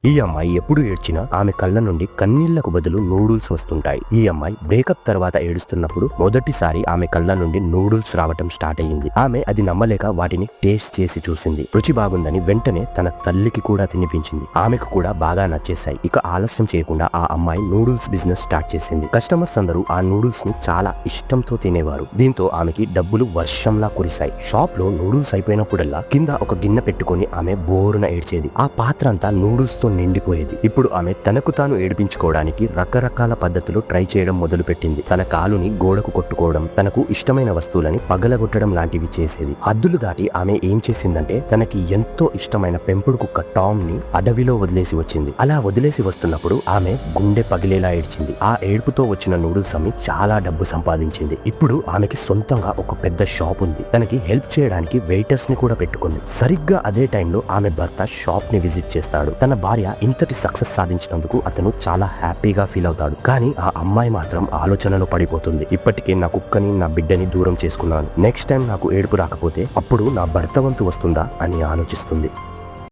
ఈ అమ్మాయి ఎప్పుడు ఏడ్చినా ఆమె కళ్ళ నుండి కన్నీళ్లకు బదులు నూడిల్స్ వస్తుంటాయి. ఈ అమ్మాయి బ్రేకప్ తర్వాత ఏడుస్తున్నప్పుడు మొదటిసారి ఆమె కళ్ళ నుండి నూడిల్స్ రావటం స్టార్ట్ అయ్యింది. ఆమె అది నమ్మలేక వాటిని టేస్ట్ చేసి చూసింది. రుచి బాగుందని వెంటనే తన తల్లికి కూడా తినిపించింది. ఆమెకు కూడా బాగా నచ్చేశాయి. ఇక ఆలస్యం చేయకుండా ఆ అమ్మాయి నూడిల్స్ బిజినెస్ స్టార్ట్ చేసింది. కస్టమర్స్ అందరూ ఆ నూడిల్స్ ని చాలా ఇష్టంతో తినేవారు. దీంతో ఆమెకి డబ్బులు వర్షంలా కురిశాయి. షాప్ లో నూడిల్స్ అయిపోయినప్పుడల్లా కింద ఒక గిన్నె పెట్టుకుని ఆమె బోరున ఏడ్చేది. ఆ పాత్ర అంతా నూడిల్స్ తో నిండిపోయేది. ఇప్పుడు ఆమె తనకు తాను ఏడిపించుకోవడానికి రకరకాల పద్ధతులు ట్రై చేయడం మొదలు పెట్టింది. తన కాలుని గోడకు కొట్టుకోవడం, తనకు ఇష్టమైన వస్తువులని పగలగొట్టడం లాంటివి చేసేది. హద్దులు దాటి ఆమె ఏం చేసిందంటే తనకి ఎంతో ఇష్టమైన పెంపుడు కుక్క టామ్ ని అడవిలో వదిలేసి వచ్చింది. అలా వదిలేసి వస్తున్నప్పుడు ఆమె గుండె పగిలేలా ఏడ్చింది. ఆ ఏడుపుతో వచ్చిన నూడిల్స్ అమ్మి చాలా డబ్బు సంపాదించింది. ఇప్పుడు ఆమెకి సొంతంగా ఒక పెద్ద షాప్ ఉంది. తనకి హెల్ప్ చేయడానికి వెయిటర్స్ ని కూడా పెట్టుకుంది. సరిగ్గా అదే టైంలో ఆమె భర్త షాప్ ని విజిట్ చేస్తాడు. తన భార్య ఇంతటి సక్సెస్ సాధించినందుకు అతను చాలా హ్యాపీగా ఫీల్ అవుతాడు. కానీ ఆ అమ్మాయి మాత్రం ఆలోచనలో పడిపోతుంది. ఇప్పటికే నా కుక్కని, నా బిడ్డని దూరం చేసుకున్నాను. నెక్స్ట్ టైం నాకు ఏడుపు రాకపోతే అప్పుడు నా భర్త వంతు వస్తుందా అని ఆలోచిస్తుంది.